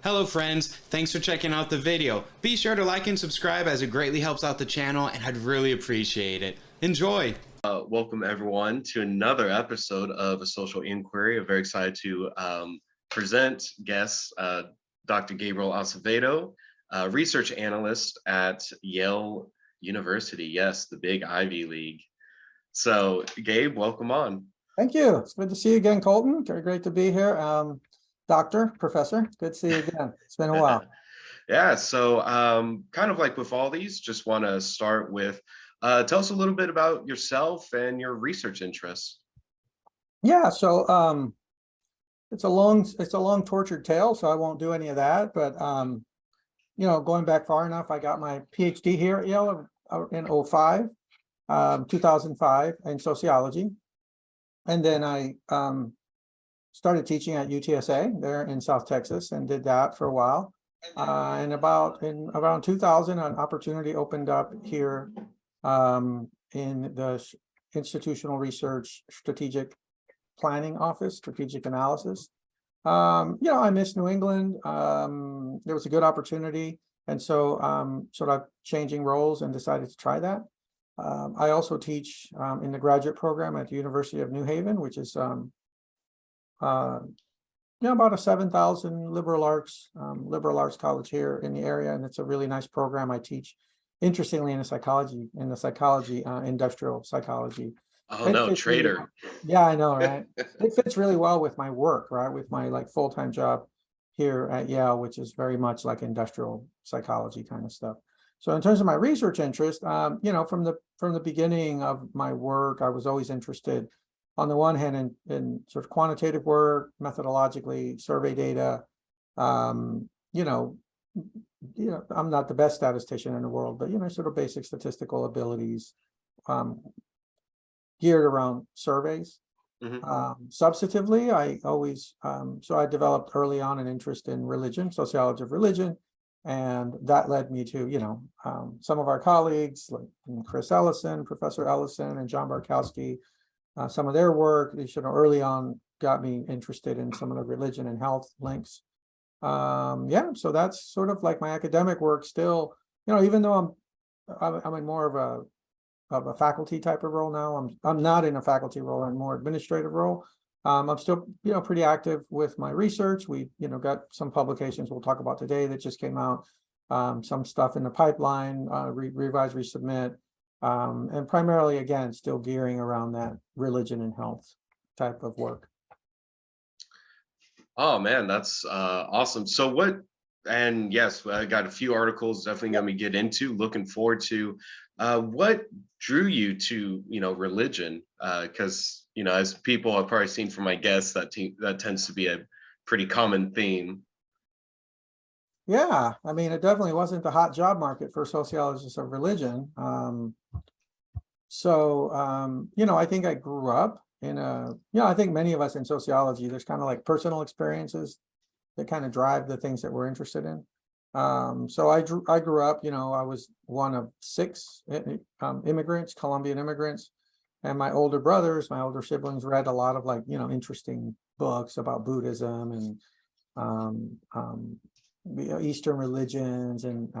Hello friends, thanks for checking out the video. Be sure to like and subscribe as it greatly helps out the channel and I'd really appreciate it. Enjoy! Welcome everyone to another episode of A Social Inquiry. I'm very excited to present guest Dr. Gabriel Acevedo, research analyst at Yale University. Yes, the big Ivy League. So Gabe, welcome on. Thank you. It's good to see you again, Colton. Very great to be here. Professor, good to see you again. It's been a while. Yeah, so kind of like with all these, just want to start with, tell us a little bit about yourself and your research interests. Yeah, so it's a long tortured tale, so I won't do any of that. But going back far enough, I got my PhD here at Yale in 2005 in sociology. And then I started teaching at UTSA there in South Texas and did that for a while. And around 2000, an opportunity opened up here in the Institutional Research Strategic Planning Office, Strategic Analysis. I miss New England. There was a good opportunity. And so sort of changing roles and decided to try that. I also teach in the graduate program at the University of New Haven, which is about a 7,000 liberal arts college here in the area, and it's a really nice program. I teach, interestingly, in the psychology, industrial psychology. Oh no, traitor! Really well. Yeah, I know, right? It fits really well with my work, right? With my full-time job here at Yale, which is very much like industrial psychology kind of stuff. So in terms of my research interest, from the beginning of my work, I was always interested, on the one hand, in sort of quantitative work, methodologically, survey data. I'm not the best statistician in the world, but sort of basic statistical abilities geared around surveys. Mm-hmm. Substantively, I always so I developed early on an interest in religion, sociology of religion. And that led me to, some of our colleagues like Chris Ellison, Professor Ellison, and John Barkowski. Some of their work, early on, got me interested in some of the religion and health links. So that's sort of like my academic work still. Even though I'm in more of a faculty type of role now, I'm not in a faculty role, I'm more administrative role. I'm still, pretty active with my research. We, got some publications we'll talk about today that just came out, some stuff in the pipeline, revise, resubmit, and primarily, again, still gearing around that religion and health type of work. Oh man, that's awesome. So and yes, I got a few articles definitely going to get into, looking forward to. What drew you to, religion? Because, as people have probably seen from my guests, that tends to be a pretty common theme. Yeah, I mean, it definitely wasn't the hot job market for sociologists of religion. I think I grew up in I think many of us in sociology, there's kind of like personal experiences that kind of drive the things that we're interested in. So I grew up, I was one of 6 immigrants, Colombian immigrants, and my older siblings read a lot of interesting books about Buddhism and Eastern religions, and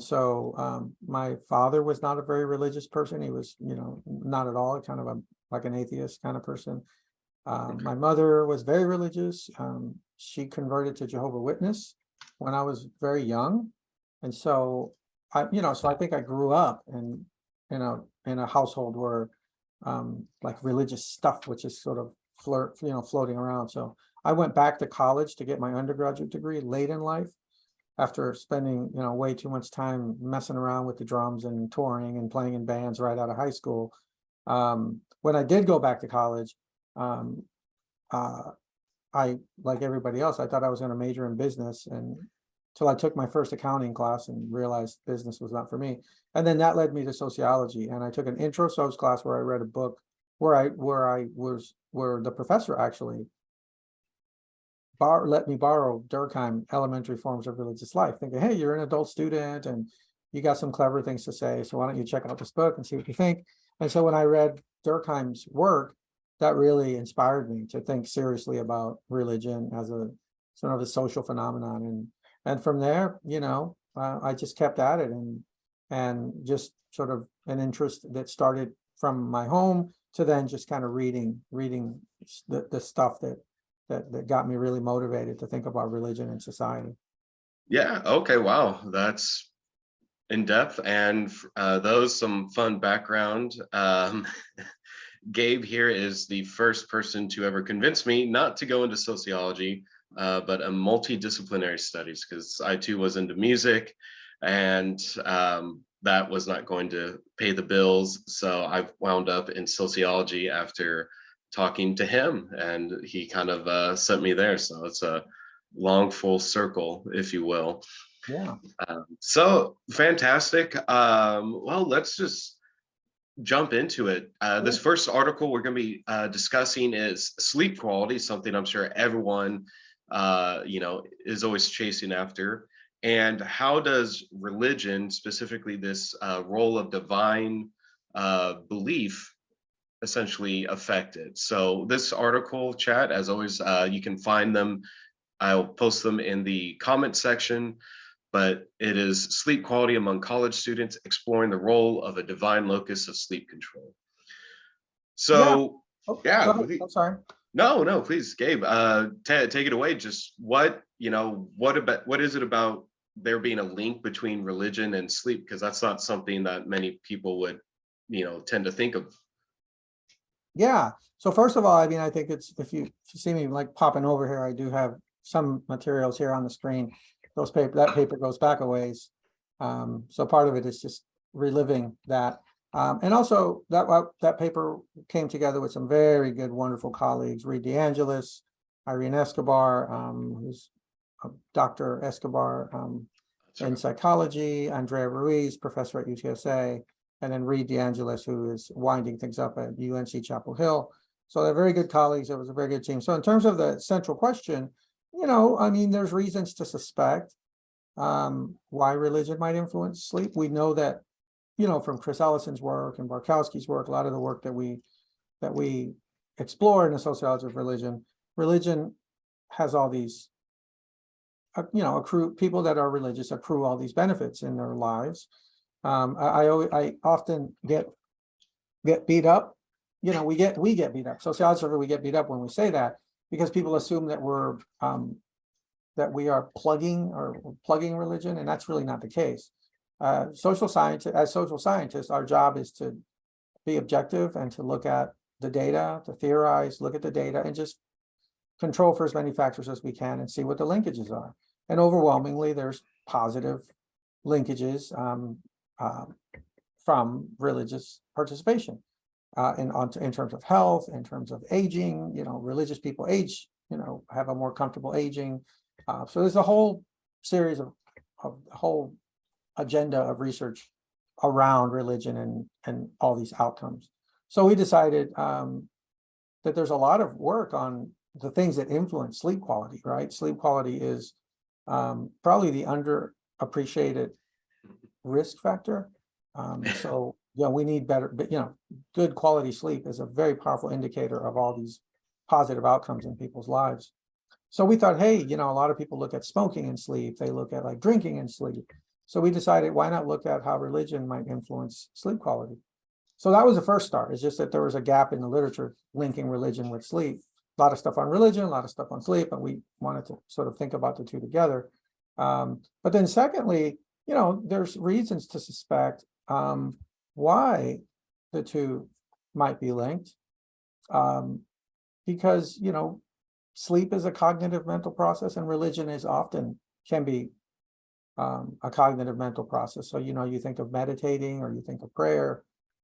so my father was not a very religious person. He was, not at all, kind of like an atheist kind of person. My mother was very religious. She converted to Jehovah's Witness when I was very young, and so I think I grew up in a household where like religious stuff, which is sort of floating around. So I went back to college to get my undergraduate degree late in life, after spending way too much time messing around with the drums and touring and playing in bands right out of high school. When I did go back to college, I, like everybody else, I thought I was going to major in business, and until I took my first accounting class and realized business was not for me. And then that led me to sociology, and I took an intro soc class where I read a book where the professor actually let me borrow Durkheim, Elementary Forms of Religious Life, thinking, hey, you're an adult student and you got some clever things to say, so why don't you check out this book and see what you think. And so when I read Durkheim's work, that really inspired me to think seriously about religion as a sort of a social phenomenon. And from there, I just kept at it, and just sort of an interest that started from my home to then just kind of reading the stuff that got me really motivated to think about religion and society. Yeah. Okay. Wow. That's in depth, and those some fun background. Gabe here is the first person to ever convince me not to go into sociology, but a multidisciplinary studies, because I too was into music, and that was not going to pay the bills. So I've wound up in sociology after talking to him, and he kind of sent me there. So it's a long full circle, if you will. Yeah. So fantastic. Well, let's just jump into it. This first article we're going to be discussing is sleep quality, something I'm sure everyone, is always chasing after. And how does religion, specifically this role of divine belief, essentially affect it? So this article, chat, as always, you can find them. I'll post them in the comment section. But it is sleep quality among college students, exploring the role of a divine locus of sleep control. So, Oh, yeah, go ahead. I'm sorry. no, please, Gabe, take it away. Just what is it about there being a link between religion and sleep? Because that's not something that many people would, tend to think of. Yeah. So first of all, I mean, I think it's, if you see me like popping over here, I do have some materials here on the screen. That paper goes back a ways. So part of it is just reliving that. And also that paper came together with some very good, wonderful colleagues, Reed DeAngelis, Irene Escobar, who's Dr. Escobar in psychology, Andrea Ruiz, professor at UTSA, and then Reed DeAngelis, who is winding things up at UNC Chapel Hill. So they're very good colleagues. It was a very good team. So in terms of the central question, I mean, there's reasons to suspect why religion might influence sleep. We know that, from Chris Ellison's work and Barkowski's work, a lot of the work that we explore in the sociology of religion has all these, people that are religious accrue all these benefits in their lives. I often get beat up. We get beat up. Sociologists, we get beat up when we say that, because people assume that we are plugging religion, and that's really not the case. As social scientists, our job is to be objective and to look at the data, to theorize, look at the data, and just control for as many factors as we can and see what the linkages are. And overwhelmingly, there's positive linkages from religious participation in terms of health, in terms of aging. Religious people age, have a more comfortable aging. So there's a whole series of whole agenda of research around religion and all these outcomes. So we decided that there's a lot of work on the things that influence sleep quality, right? Sleep quality is probably the underappreciated risk factor. So we need better, but good quality sleep is a very powerful indicator of all these positive outcomes in people's lives. So we thought, hey, a lot of people look at smoking and sleep. They look at like drinking and sleep. So we decided, why not look at how religion might influence sleep quality? So that was the first start. It's just that there was a gap in the literature linking religion with sleep. A lot of stuff on religion, a lot of stuff on sleep, and we wanted to sort of think about the two together. But then secondly, there's reasons to suspect why the two might be linked. Because, sleep is a cognitive mental process, and religion can be a cognitive mental process. So, you think of meditating or you think of prayer,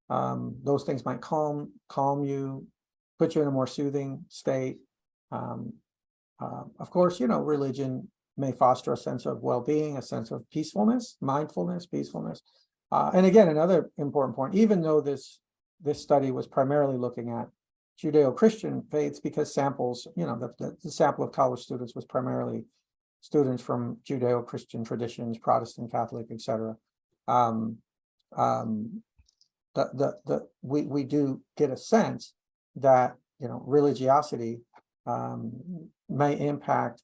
those things might calm you, put you in a more soothing state. Of course, religion may foster a sense of well-being, a sense of peacefulness, mindfulness, peacefulness. And again, another important point, even though this study was primarily looking at Judeo-Christian faiths, because samples, the sample of college students was primarily students from Judeo-Christian traditions, Protestant, Catholic, etc. We do get a sense that religiosity may impact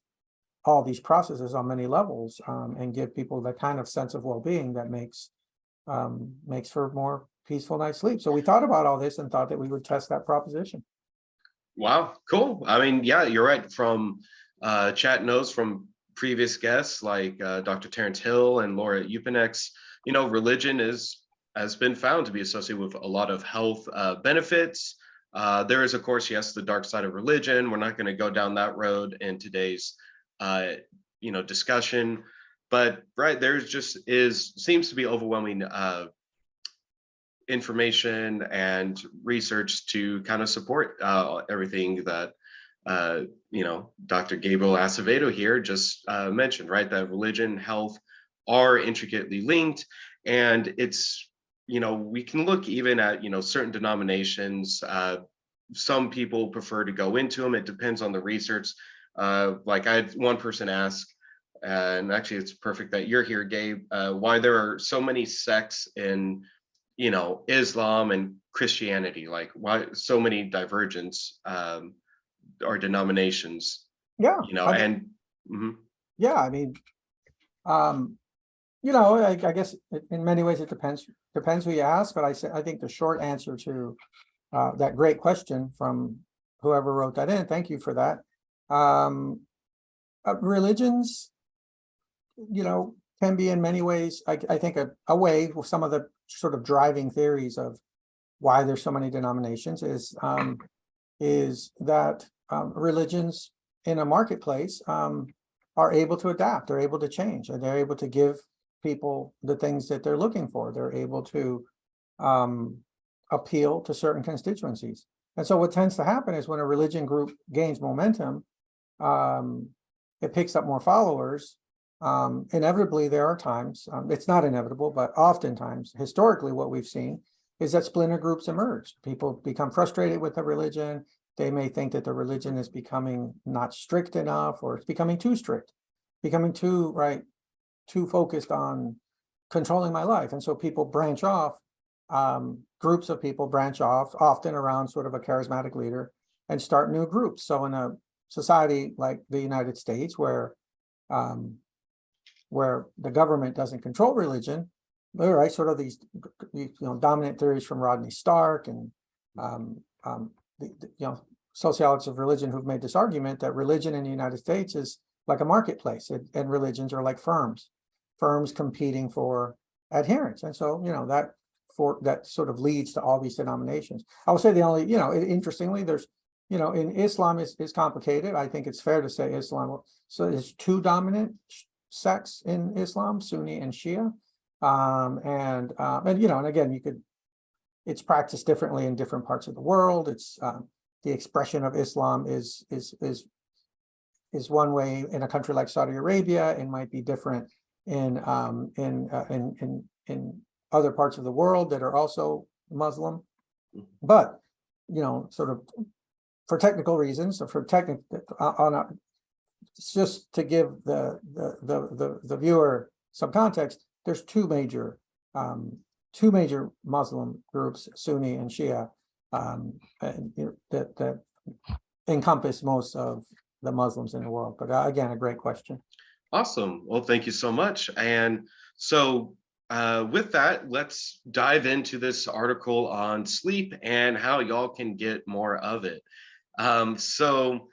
all these processes on many levels, and give people the kind of sense of well-being that makes for more peaceful night's sleep. So we thought about all this and thought that we would test that proposition. Wow, cool. I mean, yeah, you're right. From chat notes from previous guests like Dr. Terrence Hill and Laura Upanex, religion has been found to be associated with a lot of health benefits. There is, of course, yes, the dark side of religion. We're not going to go down that road in today's, discussion. But right, there's seems to be overwhelming information and research to kind of support everything that Dr. Gabriel Acevedo here just mentioned, right? That religion, health are intricately linked, and it's we can look even at certain denominations. Some people prefer to go into them. It depends on the research. Like I had one person ask, and actually it's perfect that you're here, Gabe, why there are so many sects in Islam and Christianity, like why so many divergence or denominations. Yeah. Yeah, I mean, I guess in many ways it depends who you ask, but I think the short answer to that great question from whoever wrote that in, thank you for that. Religions, can be in many ways, I think a way with some of the sort of driving theories of why there's so many denominations is that religions in a marketplace are able to adapt, they're able to change, and they're able to give people the things that they're looking for. They're able to appeal to certain constituencies. And so what tends to happen is when a religion group gains momentum, it picks up more followers. Inevitably, there are times, it's not inevitable, but oftentimes, historically, what we've seen is that splinter groups emerge. People become frustrated with the religion. They may think that the religion is becoming not strict enough, or it's becoming too strict, becoming too focused on controlling my life. And so people branch off, groups of people branch off, often around sort of a charismatic leader, and start new groups. So in a society like the United States, where the government doesn't control religion, right? Sort of these, dominant theories from Rodney Stark and sociologists of religion who've made this argument that religion in the United States is like a marketplace, and religions are like firms competing for adherence. And so, that sort of leads to all these denominations. I would say the only, interestingly, there's, in Islam is complicated. I think it's fair to say Islam. So there's two dominant sects in Islam, Sunni and Shia. And again, it's practiced differently in different parts of the world. It's the expression of Islam is one way in a country like Saudi Arabia. It might be different in other parts of the world that are also Muslim. But sort of for technical reasons, or for just to give the viewer some context, there's two major Muslim groups, Sunni and Shia, that encompass most of the Muslims in the world. But again, a great question. Awesome. Well, thank you so much. And so with that, let's dive into this article on sleep and how y'all can get more of it. So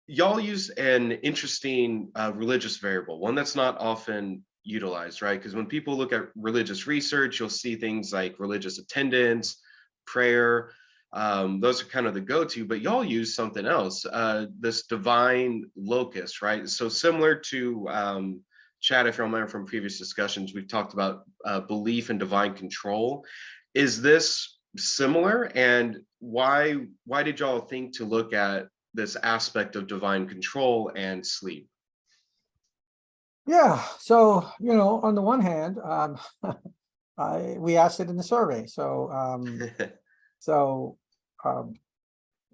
y'all use an interesting religious variable, one that's not often utilized, right? Because when people look at religious research, you'll see things like religious attendance, prayer. Those are kind of the go-to, but y'all use something else, this divine locus, right? So similar to Chad, if you remember from previous discussions, we've talked about belief in divine control. Is this similar? And why did y'all think to look at this aspect of divine control and sleep? Yeah, so on the one hand, we asked it in the survey. So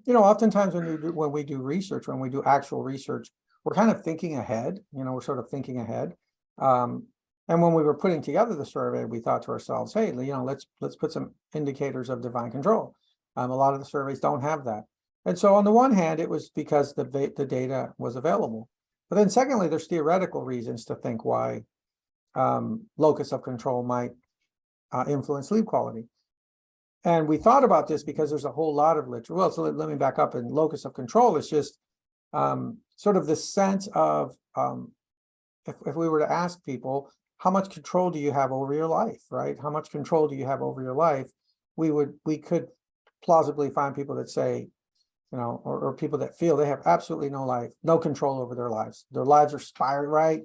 oftentimes when we do research, when we do actual research, we're kind of thinking ahead. We're sort of thinking ahead. And when we were putting together the survey, we thought to ourselves, hey, let's put some indicators of divine control. A lot of the surveys don't have that. And so on the one hand, it was because the data was available. But then secondly, there's theoretical reasons to think why locus of control might influence sleep quality. And we thought about this because there's a whole lot of literature. Well, so let me back up. And locus of control is just sort of the sense of if we were to ask people, how much control do you have over your life, right? How much control do you have over your life? We could plausibly find people that say, or people that feel they have absolutely no control over their lives. Their lives are spiraling, right?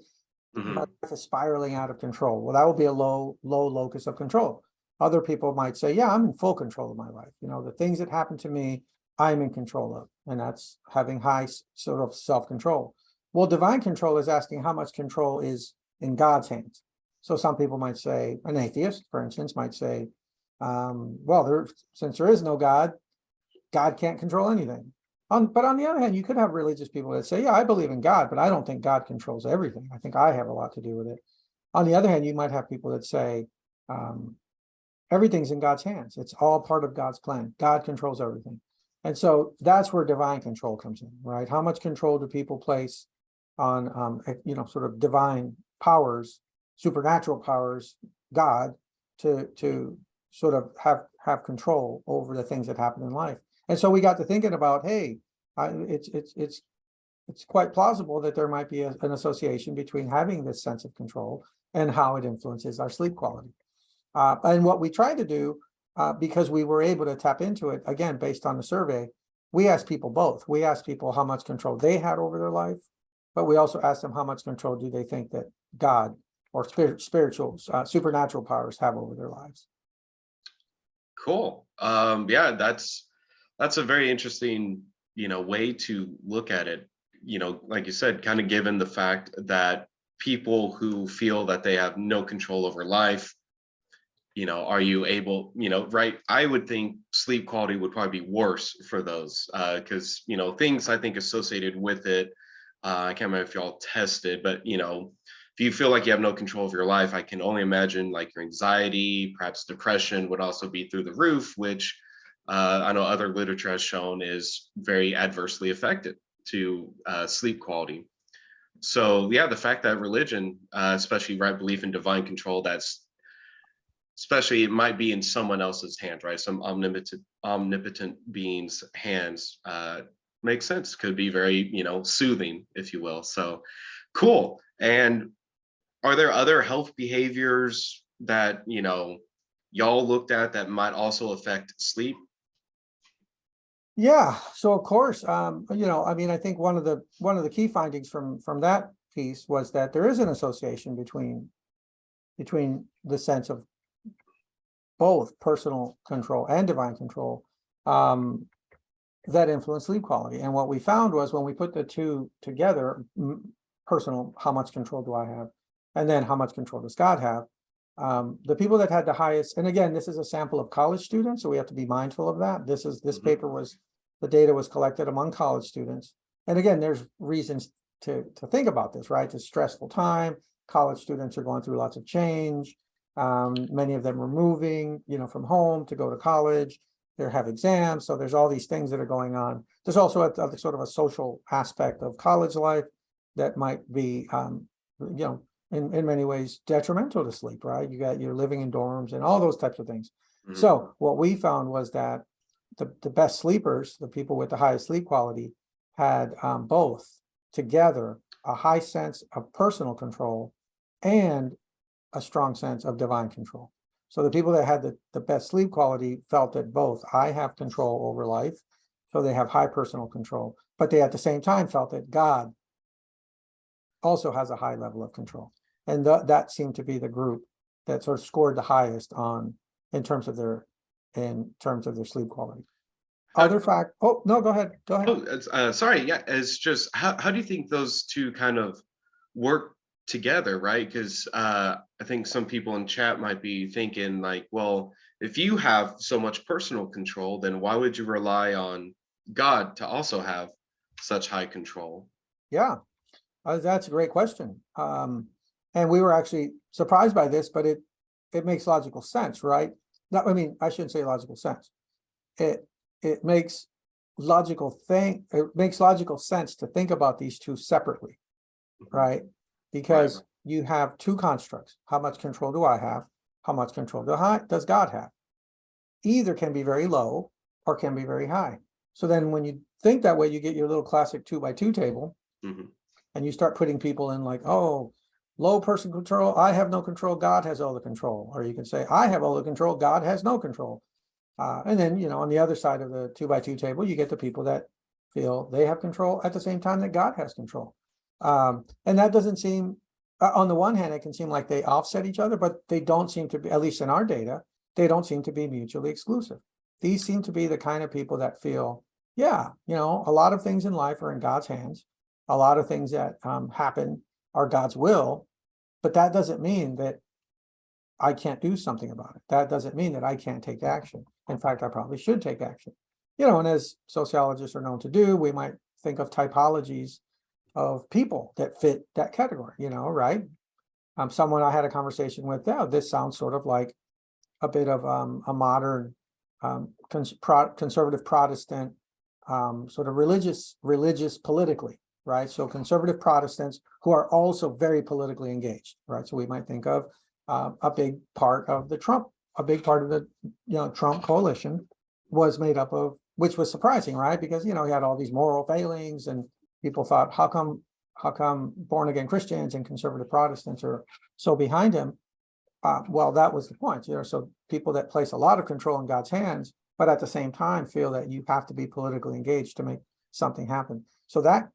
Mhm. My life is spiraling out of control. Well, that would be a low locus of control. Other people might say, yeah, I'm in full control of my life. The things that happen to me, I'm in control of, and that's having high sort of self-control. Well, divine control is asking how much control is in God's hands. So some people might say, an atheist, for instance, might say, well, since there is no God, God can't control anything. But on the other hand, you could have religious people that say, yeah, I believe in God, but I don't think God controls everything. I think I have a lot to do with it. On the other hand, you might have people that say, everything's in God's hands. It's all part of God's plan. God controls everything. And so that's where divine control comes in, right? How much control do people place on, sort of divine powers, supernatural powers, God, to sort of have control over the things that happen in life. And so we got to thinking about, hey, it's quite plausible that there might be an association between having this sense of control and how it influences our sleep quality. And what we tried to do, because we were able to tap into it, again, based on the survey, we asked people both. We asked people how much control they had over their life, but we also asked them how much control do they think that God or spiritual, supernatural powers have over their lives. Cool. Yeah, that's a very interesting, way to look at it. Like you said, kind of given the fact that people who feel that they have no control over life, are you able, right? I would think sleep quality would probably be worse for those because, things I think associated with it. I can't remember if y'all tested, but, if you feel like you have no control of your life, I can only imagine like your anxiety, perhaps depression would also be through the roof, which I know other literature has shown is very adversely affected to sleep quality. So yeah, the fact that religion, especially right belief in divine control, that's especially it might be in someone else's hands, right? Some omnipotent being's hands makes sense. Could be very, soothing, if you will. So cool. And are there other health behaviors that, y'all looked at that might also affect sleep? Yeah, so of course, I think one of the key findings from that piece was that there is an association between the sense of both personal control and divine control that influence sleep quality. And what we found was when we put the two together, personal, how much control do I have? And then how much control does God have? The people that had the highest, and again, this is a sample of college students, so we have to be mindful of that. This paper was, the data was collected among college students. And again, there's reasons to think about this, right? It's a stressful time. College students are going through lots of change. Many of them are moving, from home to go to college. They have exams, so there's all these things that are going on. There's also a sort of a social aspect of college life that might be, in many ways detrimental to sleep, right? You're living in dorms and all those types of things. Mhm. So what we found was that the best sleepers, the people with the highest sleep quality, had both together a high sense of personal control and a strong sense of divine control. So the people that had the best sleep quality felt that both I have control over life, so they have high personal control, but they at the same time felt that God also has a high level of control. And that seemed to be the group that sort of scored the highest in terms of their sleep quality. Other fact, oh no, go ahead. Oh, sorry. Yeah, it's just how do you think those two kind of work together, right? Because I think some people in chat might be thinking like, well, if you have so much personal control, then why would you rely on God to also have such high control? Yeah, that's a great question. And we were actually surprised by this, but it makes logical sense, right? I shouldn't say logical sense. It makes logical sense to think about these two separately. right? Because you have two constructs. How much control do I have? How much control does God have? Either can be very low or can be very high. So then when you think that way, you get your little classic 2x2 table, and you start putting people in like, oh, low person control, I have no control, God has all the control. Or you can say, I have all the control, God has no control. And then, on the other side of the 2x2 table, you get the people that feel they have control at the same time that God has control. And that doesn't seem, on the one hand, it can seem like they offset each other, but they don't seem to be, at least in our data, they don't seem to be mutually exclusive. These seem to be the kind of people that feel, yeah, a lot of things in life are in God's hands. A lot of things that happen are God's will, but that doesn't mean that I can't do something about it. That doesn't mean that I can't take action. In fact, I probably should take action. And as sociologists are known to do, we might think of typologies of people that fit that category, right? Someone I had a conversation with, this sounds sort of like a bit of a modern conservative Protestant, sort of religious politically, right? So conservative Protestants who are also very politically engaged, right? So we might think of a big part of the Trump coalition was made up of, which was surprising, right? Because he had all these moral failings, and people thought, how come born again Christians and conservative Protestants are so behind him? Well, that was the point, so people that place a lot of control in God's hands, but at the same time feel that you have to be politically engaged to make something happen. So that,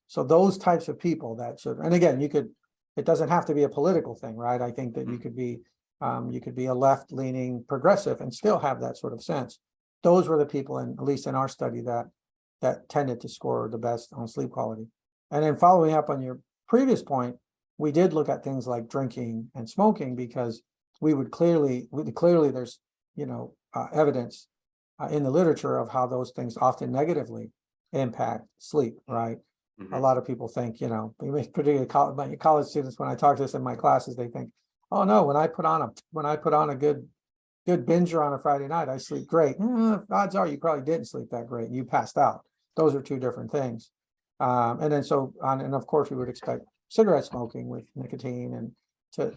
so those types of people that should, and again, it doesn't have to be a political thing, right? I think that you could be a left-leaning progressive and still have that sort of sense. Those were the people, at least in our study, that tended to score the best on sleep quality. And then following up on your previous point, we did look at things like drinking and smoking, because clearly there's evidence in the literature of how those things often negatively impact sleep, right? A lot of people think, particularly college students, when I talk to this in my classes, they think, oh no, when I put on a good binger on a Friday night, I sleep great. Odds are you probably didn't sleep that great and you passed out. Those are two different things. And of course we would expect cigarette smoking with nicotine and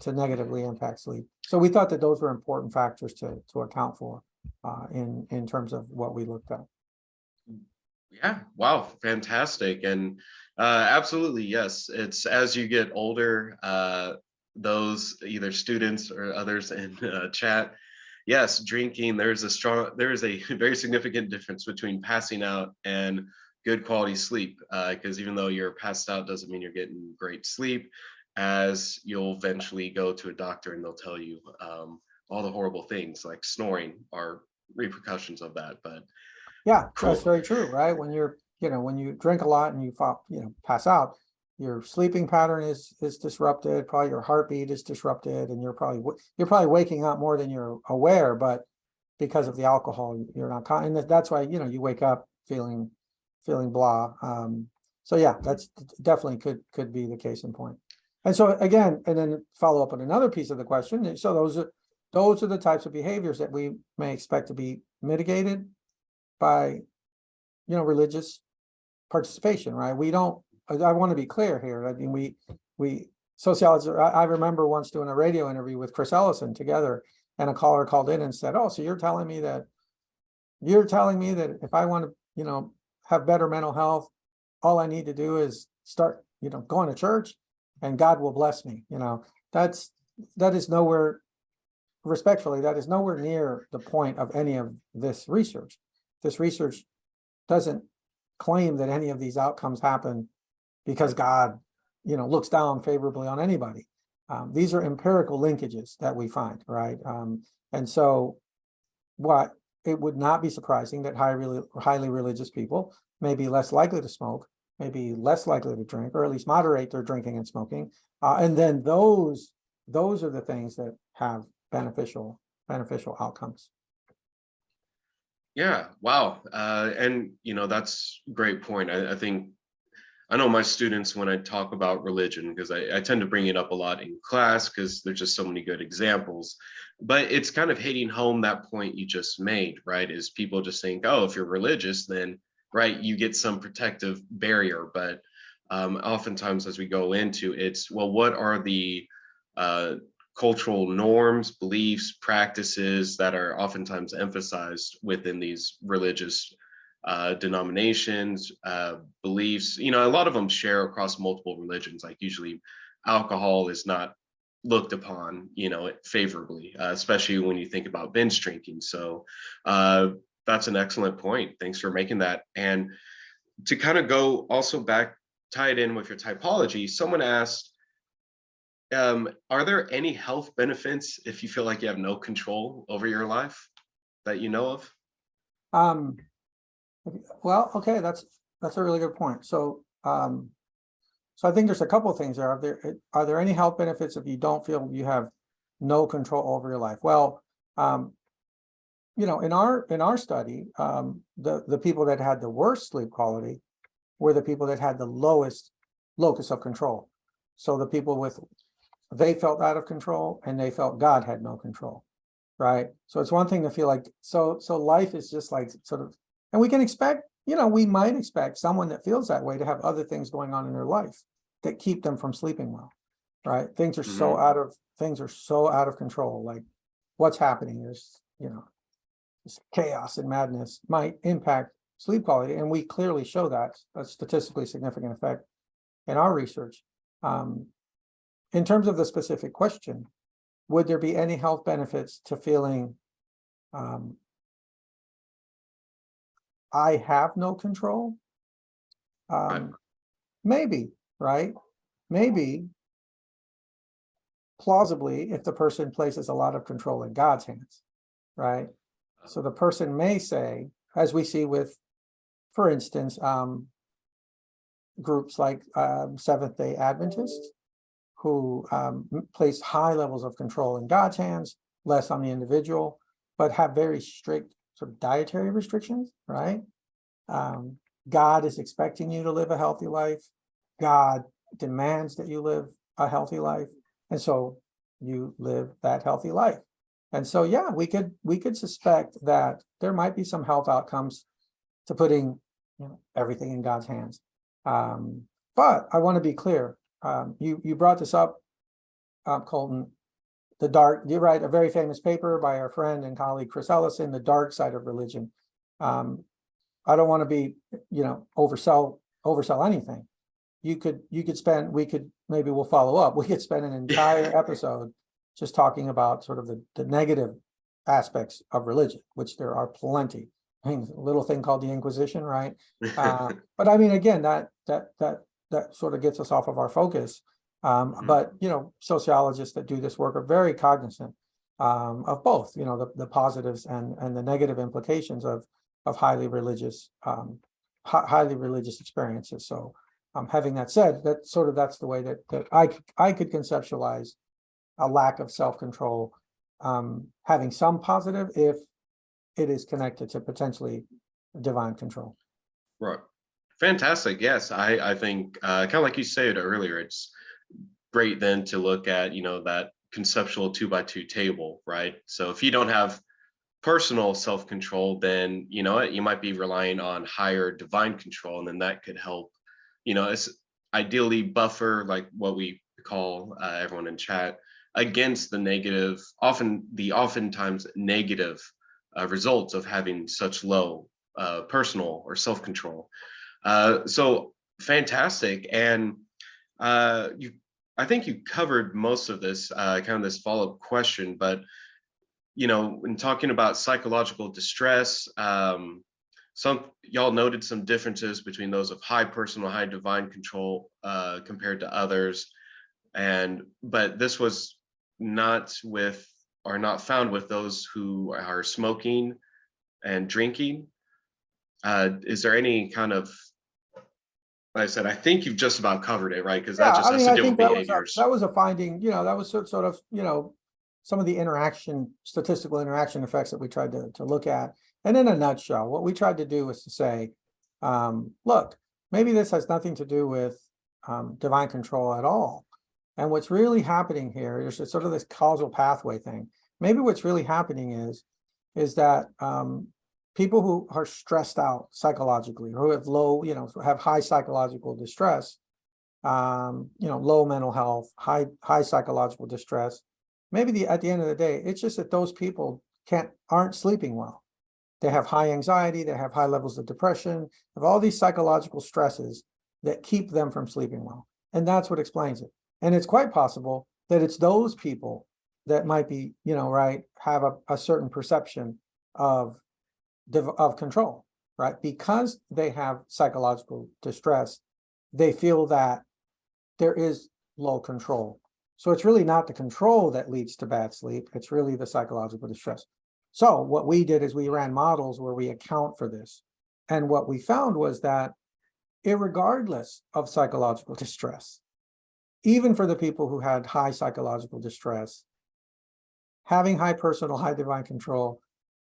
to negatively impact sleep. So we thought that those were important factors to account for in terms of what we looked at. Yeah, wow, fantastic. And absolutely, yes, it's as you get older, those either students or others in chat, yes, drinking, there is a very significant difference between passing out and good quality sleep, because even though you're passed out doesn't mean you're getting great sleep, as you'll eventually go to a doctor and they'll tell you all the horrible things like snoring are repercussions of that. But yeah, cool. That's very true, right? When when you drink a lot and you pass out, your sleeping pattern is disrupted, probably your heartbeat is disrupted, and you're probably waking up more than you're aware, but because of the alcohol, you're not, and that's why, you wake up feeling blah. So yeah, that's definitely could be the case in point. And so again, and then follow up on another piece of the question. So those are the types of behaviors that we may expect to be mitigated by, religious participation, right? I want to be clear here. I mean, we sociologists, I remember once doing a radio interview with Chris Ellison together, and a caller called in and said, oh, so you're telling me that if I want to, have better mental health, all I need to do is start, going to church and God will bless me. That is nowhere, respectfully, that is nowhere near the point of any of this research. This research doesn't claim that any of these outcomes happen because God, looks down favorably on anybody. These are empirical linkages that we find, right? And so it would not be surprising that highly religious people may be less likely to smoke, may be less likely to drink, or at least moderate their drinking and smoking. And then those are the things that have beneficial outcomes. Yeah, wow. And that's a great point. I know my students, when I talk about religion, because I tend to bring it up a lot in class because there's just so many good examples, but it's kind of hitting home that point you just made, right? Is people just think, oh, if you're religious, then, right, you get some protective barrier. But oftentimes as we go into it's, well, what are the cultural norms, beliefs, practices that are oftentimes emphasized within these religious denominations, beliefs. You know, a lot of them share across multiple religions. Like usually alcohol is not looked upon, you know, favorably, especially when you think about binge drinking. So that's an excellent point. Thanks for making that. And to kind of go also back, tie it in with your typology, someone asked, are there any health benefits if you feel like you have no control over your life that you know of? Um, well, okay, that's a really good point. So, so I think there's a couple of things there. Are there any health benefits if you don't feel you have no control over your life? Well, you know, in our study, the people that had the worst sleep quality were the people that had the lowest locus of control. So the people with, they felt out of control and they felt God had no control, right? So it's one thing to feel like, so life is just like sort of, and we can expect, you know, we might expect someone that feels that way to have other things going on in their life that keep them from sleeping well, right? Things are so out of control. Like what's happening is, you know, this chaos and madness might impact sleep quality. And we clearly show that a statistically significant effect in our research. In terms of the specific question, would there be any health benefits to feeling I have no control? Maybe, right? Maybe plausibly if the person places a lot of control in God's hands, right? So the person may say, as we see with, for instance, groups like Seventh-day Adventists, who place high levels of control in God's hands, less on the individual, but have very strict sort of dietary restrictions, right? God is expecting you to live a healthy life. God demands that you live a healthy life. And so you live that healthy life. And so, yeah, we could suspect that there might be some health outcomes to putting, you know, everything in God's hands. But I want to be clear. You brought this up, Colton. You write a very famous paper by our friend and colleague Chris Ellison, The Dark Side of Religion. I don't want to be, you know, oversell anything. Maybe we'll follow up. We could spend an entire episode just talking about sort of the negative aspects of religion, which there are plenty. I mean, a little thing called the Inquisition, right? But I mean, again, that sort of gets us off of our focus. But, you know, sociologists that do this work are very cognizant of both, you know, the positives and the negative implications of highly religious experiences. So having that said, that's the way that I could conceptualize a lack of self-control, having some positive if it is connected to potentially divine control. Right. Fantastic. Yes, I think kind of like you said earlier, it's great then to look at, you know, that conceptual 2x2 table, right? So if you don't have personal self-control, then, you know, you might be relying on higher divine control, and then that could help, you know, it's ideally buffer, like what we call everyone in chat, against the negative, oftentimes negative results of having such low personal or self-control. So fantastic. And I think you covered most of this, kind of this follow-up question, but, you know, when talking about psychological distress, y'all noted some differences between those of high personal, high divine control compared to others. But this was not found with those who are smoking and drinking. Is there any kind of, like I said, I think you've just about covered it, right? Because that just has to do with behaviors. That was a finding, you know, that was sort of, you know, some of the statistical interaction effects that we tried to look at. And in a nutshell, what we tried to do was to say, look, maybe this has nothing to do with divine control at all. And what's really happening here is sort of this causal pathway thing. Maybe what's really happening is that people who are stressed out psychologically, who have have high psychological distress, low mental health, high psychological distress. Maybe at the end of the day, it's just that those people aren't sleeping well. They have high anxiety, they have high levels of depression, have all these psychological stresses that keep them from sleeping well. And that's what explains it. And it's quite possible that it's those people that might be, right, have a certain perception of control, right? Because they have psychological distress, they feel that there is low control. So it's really not the control that leads to bad sleep. It's really the psychological distress. So what we did is we ran models where we account for this. And what we found was that irregardless of psychological distress, even for the people who had high psychological distress, having high personal, high divine control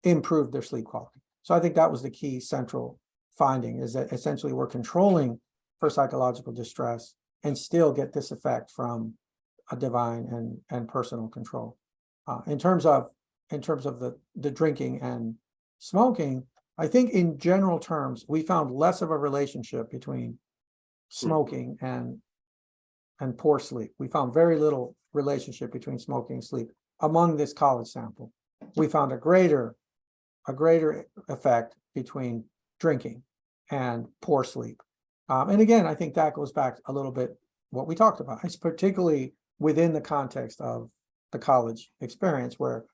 improved their sleep quality. So I think that was the key central finding, is that essentially we're controlling for psychological distress and still get this effect from a divine and personal control. In terms of the drinking and smoking, I think in general terms, we found less of a relationship between smoking and poor sleep. We found very little relationship between smoking and sleep among this college sample. We found a greater effect between drinking and poor sleep. And again, I think that goes back a little bit what we talked about. It's particularly within the context of the college experience where,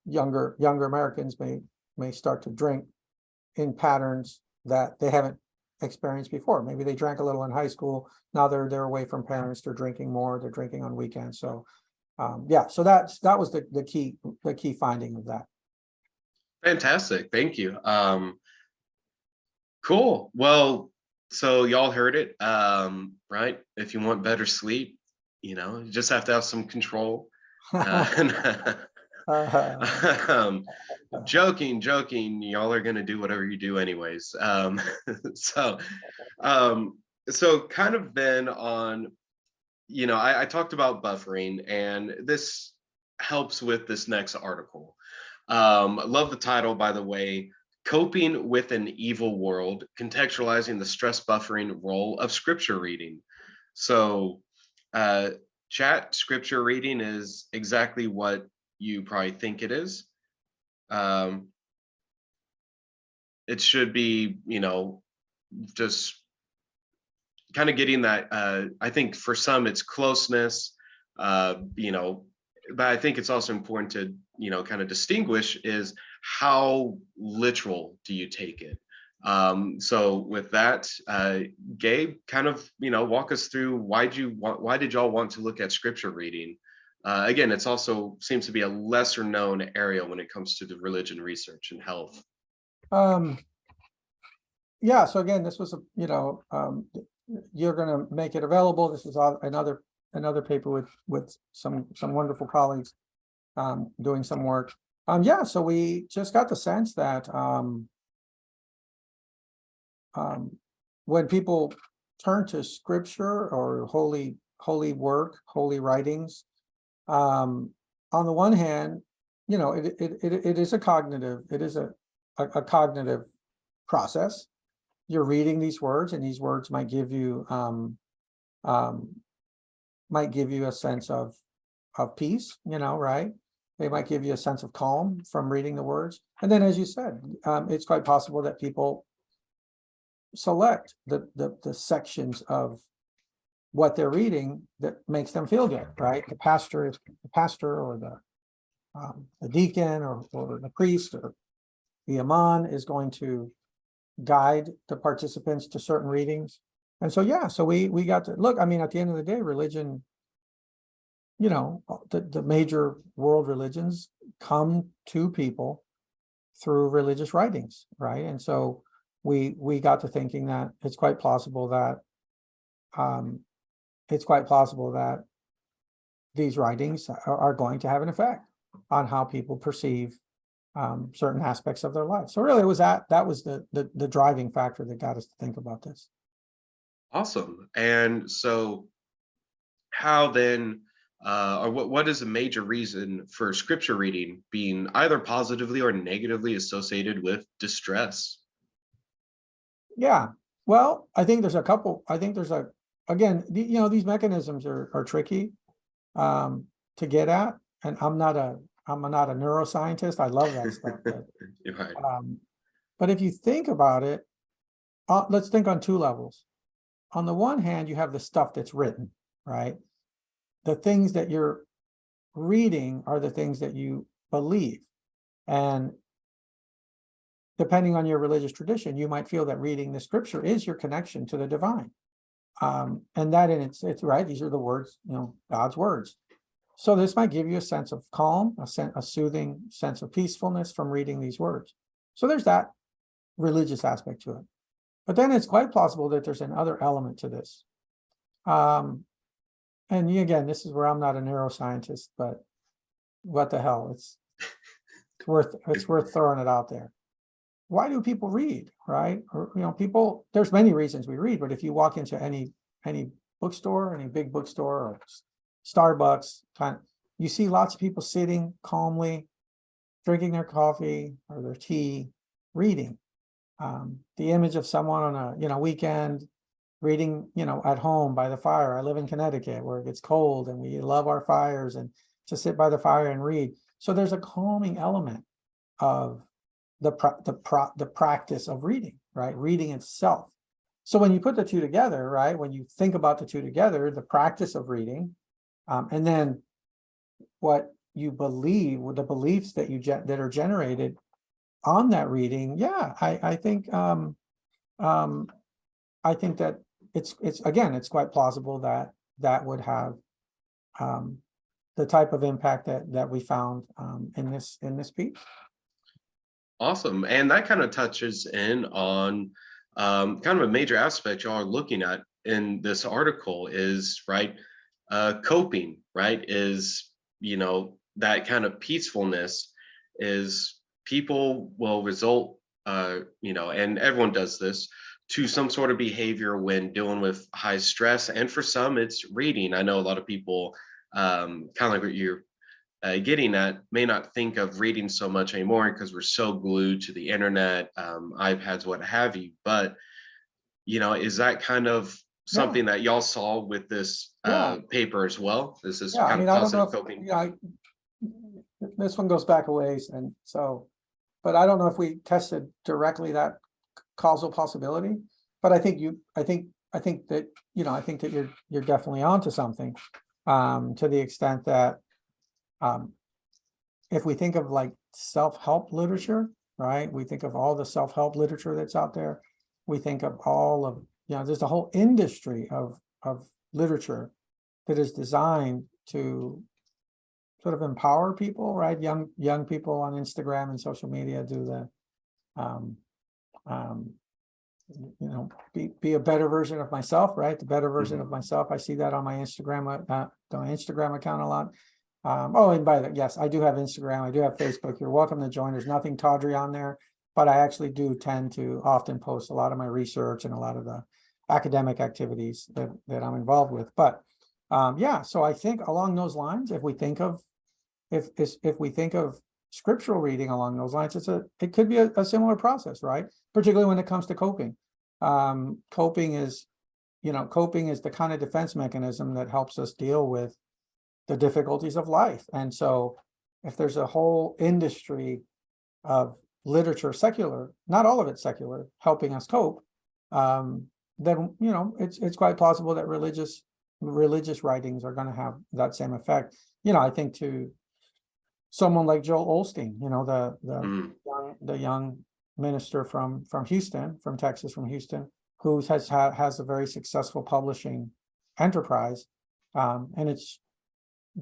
younger Americans may start to drink in patterns that they haven't experienced before. Maybe they drank a little in high school. Now they're away from parents. They're drinking more. They're drinking on weekends. So, so that was the key finding of that. Fantastic. Thank you. Cool. Well, so y'all heard it, right? If you want better sleep, you just have to have some control. Joking, y'all are gonna do whatever you do anyways. So kind of then on, I talked about buffering, and this helps with this next article. Love the title, by the way. Coping with an Evil World, Contextualizing the Stress Buffering Role of Scripture Reading. So chat, scripture reading is exactly what you probably think it is. It should be, just kind of getting that, I think for some it's closeness, but I think it's also important to, kind of distinguish is how literal do you take it? So with that, Gabe, kind of, walk us through why did y'all want to look at scripture reading? Again, it's also seems to be a lesser known area when it comes to the religion research and health. Yeah, so again, this was you're going to make it available. This is another paper with some wonderful colleagues doing some work. So we just got the sense that when people turn to scripture or holy work, holy writings, on the one hand, it is a cognitive process. You're reading these words, and these words might give you a sense of peace, right? They might give you a sense of calm from reading the words. And then, as you said, it's quite possible that people select the sections of what they're reading that makes them feel good, right? The pastor or the deacon or the priest or the imam is going to guide the participants to certain readings. And so, so we got to look, I mean, at the end of the day, religion, the major world religions come to people through religious writings, right? And so we got to thinking that it's quite possible that these writings are going to have an effect on how people perceive certain aspects of their life. So really, it was that was the driving factor that got us to think about this. Awesome. And so how then, or what is a major reason for scripture reading being either positively or negatively associated with distress? Yeah, Well, I think there's a couple, I think there's again, these mechanisms are tricky to get at. And I'm not a neuroscientist. I love that stuff. You're right. But if you think about it, let's think on two levels. On the one hand, you have the stuff that's written, right? The things that you're reading are the things that you believe. And depending on your religious tradition, you might feel that reading the scripture is your connection to the divine. And that in it's right, these are the words, God's words. So this might give you a sense of calm, a soothing sense of peacefulness from reading these words. So there's that religious aspect to it. But then it's quite possible that there's another element to this. And again, this is where I'm not a neuroscientist, but what the hell? It's worth throwing it out there. Why do people read, right? Or people, there's many reasons we read, but if you walk into any bookstore, any big bookstore or Starbucks, you see lots of people sitting calmly, drinking their coffee or their tea, reading. The image of someone on a weekend reading, at home by the fire. I live in Connecticut where it gets cold and we love our fires and to sit by the fire and read. So there's a calming element of the practice of reading, right? Reading itself. So when you put the two together, right? When you think about the two together, the practice of reading, and then what you believe, with the beliefs that that are generated on that reading, yeah, I think that it's quite plausible that would have the type of impact that we found in this piece. Awesome. And that kind of touches in on kind of a major aspect y'all are looking at in this article is, right, coping, right, is, that kind of peacefulness is people will result, and everyone does this, to some sort of behavior when dealing with high stress. And for some, it's reading. I know a lot of people, kind of like what you're getting at, may not think of reading so much anymore because we're so glued to the internet, iPads, what have you. But, is that kind of something that y'all saw with this paper as well? This is kind of positive coping. This one goes back a ways, and so, but I don't know if we tested directly that causal possibility. But I think that you're definitely onto something, to the extent that if we think of like self-help literature, right? We think of all the self-help literature that's out there. We think of all of, there's a whole industry of literature that is designed to sort of empower people, right? Young people on Instagram and social media do be a better version of myself, right? The better version of myself. I see that on my Instagram account a lot. And by the way, yes, I do have Instagram. I do have Facebook. You're welcome to join. There's nothing tawdry on there, but I actually do tend to often post a lot of my research and a lot of the academic activities that I'm involved with. But so I think along those lines, if we think of scriptural reading along those lines, it could be a similar process, right? Particularly when it comes to coping. Coping is the kind of defense mechanism that helps us deal with the difficulties of life. And so if there's a whole industry of literature, secular, not all of it secular, helping us cope, then it's quite plausible that religious writings are going to have that same effect. I think to someone like Joel Osteen, the young minister from Houston, from Texas, from Houston, who has a very successful publishing enterprise, and it's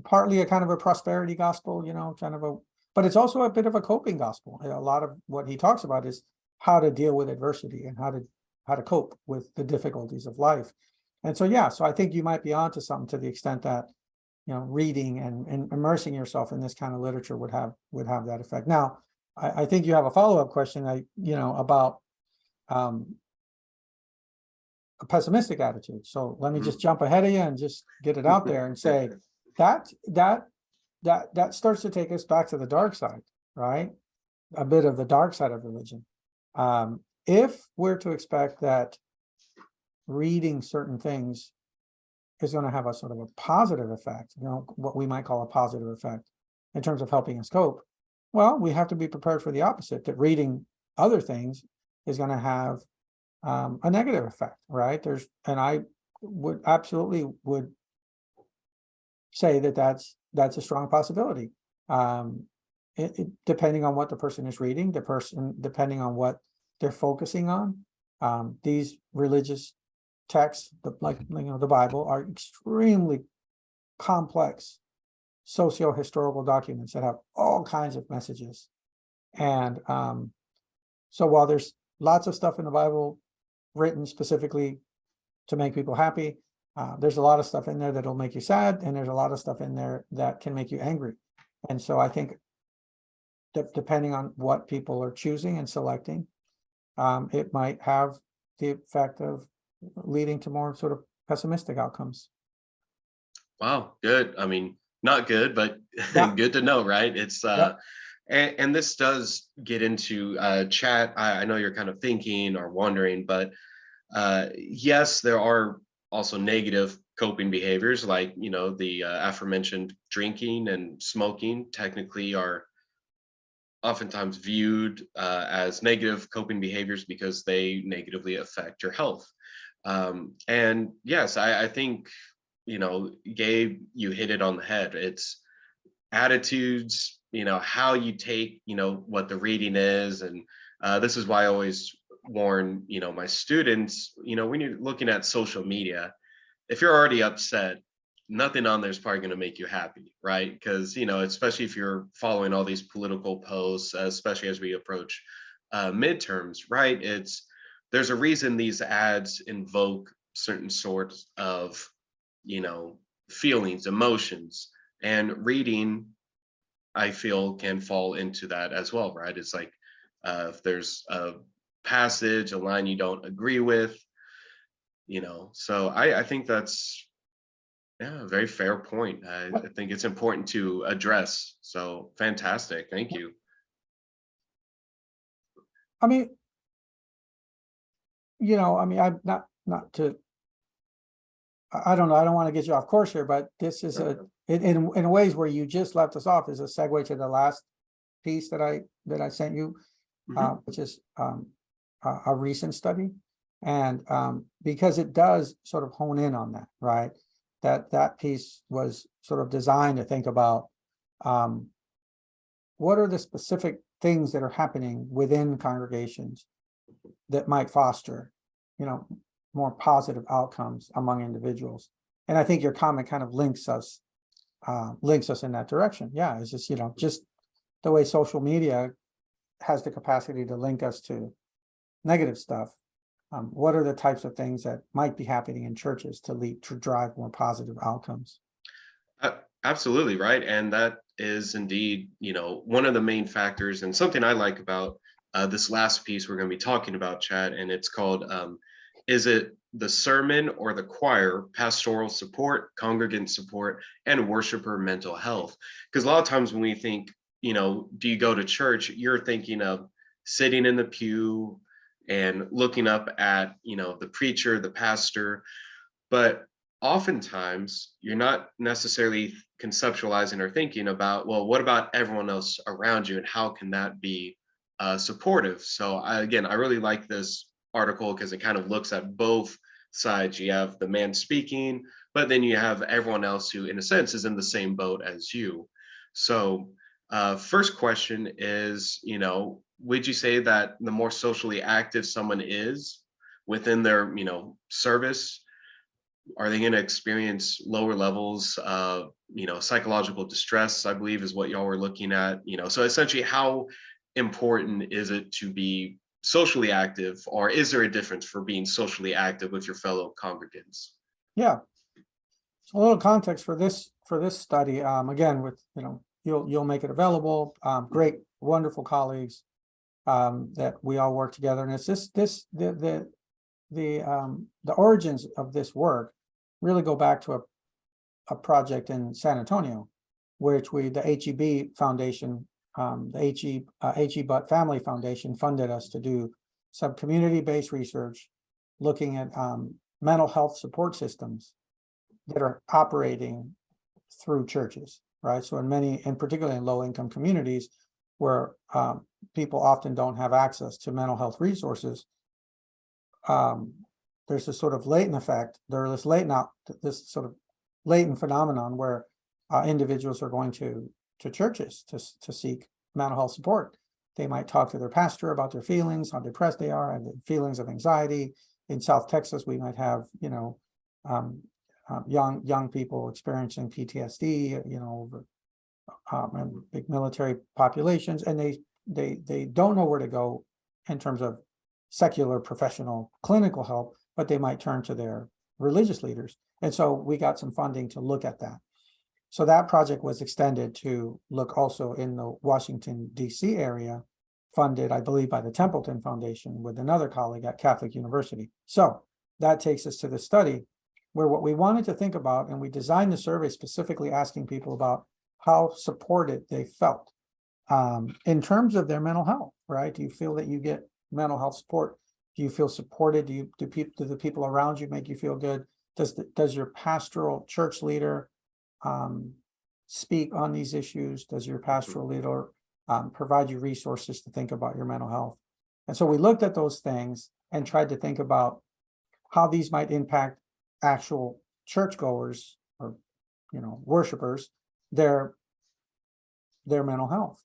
partly a kind of a prosperity gospel, but it's also a bit of a coping gospel. A lot of what he talks about is how to deal with adversity and how to cope with the difficulties of life. And so I think you might be onto something to the extent that reading and immersing yourself in this kind of literature would have that effect. Now, I think you have a follow-up question, about a pessimistic attitude. So let me just jump ahead of you and just get it out there and say that starts to take us back to the dark side, right? A bit of the dark side of religion. If we're to expect that reading certain things is going to have a sort of a positive effect, what we might call a positive effect in terms of helping us cope. Well, we have to be prepared for the opposite, that reading other things is going to have a negative effect, right? And I would absolutely say that that's a strong possibility. Depending on what the person is reading, depending on what they're focusing on. These religious texts, like the Bible, are extremely complex socio-historical documents that have all kinds of messages. And so while there's lots of stuff in the Bible written specifically to make people happy, there's a lot of stuff in there that'll make you sad, and there's a lot of stuff in there that can make you angry. And so I think that depending on what people are choosing and selecting, it might have the effect of leading to more sort of pessimistic outcomes. Wow, good. I mean, not good, but Yeah. good to know, right? It's Yep. and this does get into chat. I know you're kind of thinking or wondering, but yes, there are also negative coping behaviors, like the aforementioned drinking and smoking technically are oftentimes viewed as negative coping behaviors because they negatively affect your health. And yes, I think, Gabe, you hit it on the head. It's attitudes, how you take, what the reading is. And this is why I always warn, my students, when you're looking at social media, if you're already upset, nothing on there is probably going to make you happy, right? Because, especially if you're following all these political posts, especially as we approach midterms, right? There's a reason these ads invoke certain sorts of, feelings, emotions, and reading, I feel, can fall into that as well, right? It's like if there's a passage, a line you don't agree with, so I think that's a very fair point. I think it's important to address. So fantastic. Thank you. I mean, I'm not to, I don't know, I don't want to get you off course here, but this is in ways where you just left us off is a segue to the last piece that I sent you, which is a recent study. And because it does sort of hone in on that, right? That piece was sort of designed to think about what are the specific things that are happening within congregations that might foster, more positive outcomes among individuals. And I think your comment kind of links us in that direction. Yeah, it's just, just the way social media has the capacity to link us to negative stuff. What are the types of things that might be happening in churches to drive more positive outcomes? Absolutely, right. And that is indeed, one of the main factors, and something I like about this last piece we're going to be talking about, Chad, and it's called is it the sermon or the choir, pastoral support, congregant support, and worshiper mental health? Because a lot of times when we think, do you go to church, you're thinking of sitting in the pew and looking up at, the preacher, the pastor. But oftentimes you're not necessarily conceptualizing or thinking about, well, what about everyone else around you and how can that be supportive? So I really like this article because it kind of looks at both sides. You have the man speaking, but then you have everyone else who, in a sense, is in the same boat as you. So first question is, would you say that the more socially active someone is within their, service, are they going to experience lower levels of, psychological distress, I believe is what y'all were looking at, so essentially how important is it to be socially active, or is there a difference for being socially active with your fellow congregants? Yeah. So a little context for this study, again, with, you'll make it available, great, wonderful colleagues that we all work together. And it's the origins of this work really go back to a project in San Antonio, which the HEB Foundation, the HE Butt Family Foundation funded us to do some community-based research looking at mental health support systems that are operating through churches, right? So in many, and particularly in low-income communities where people often don't have access to mental health resources, there's this sort of latent effect, this sort of latent phenomenon where individuals are going to churches to seek mental health support. They might talk to their pastor about their feelings, how depressed they are, and the feelings of anxiety. In South Texas, we might have, young people experiencing PTSD, and big military populations, and they don't know where to go in terms of secular, professional, clinical help, but they might turn to their religious leaders. And so we got some funding to look at that. So that project was extended to look also in the Washington, D.C. area, funded, I believe, by the Templeton Foundation with another colleague at Catholic University. So that takes us to the study where what we wanted to think about, and we designed the survey specifically asking people about how supported they felt in terms of their mental health, right? Do you feel that you get mental health support? Do you feel supported? Do the people around you make you feel good? Does your pastoral church leader speak on these issues? Does your pastoral leader provide you resources to think about your mental health? And so we looked at those things and tried to think about how these might impact actual churchgoers or worshipers, their mental health.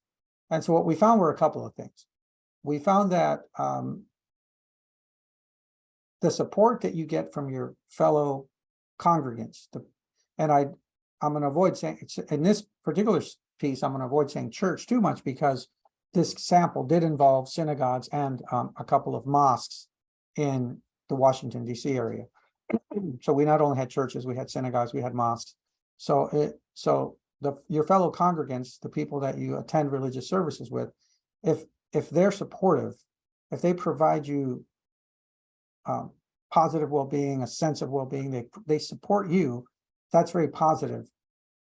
And so what we found were a couple of things. We found that the support that you get from your fellow congregants, and I'm going to avoid saying, in this particular piece, I'm going to avoid saying church too much because this sample did involve synagogues and a couple of mosques in the Washington, D.C. area. So we not only had churches, we had synagogues, we had mosques. So your fellow congregants, the people that you attend religious services with, if they're supportive, if they provide you positive well-being, a sense of well-being, they support you, that's very positive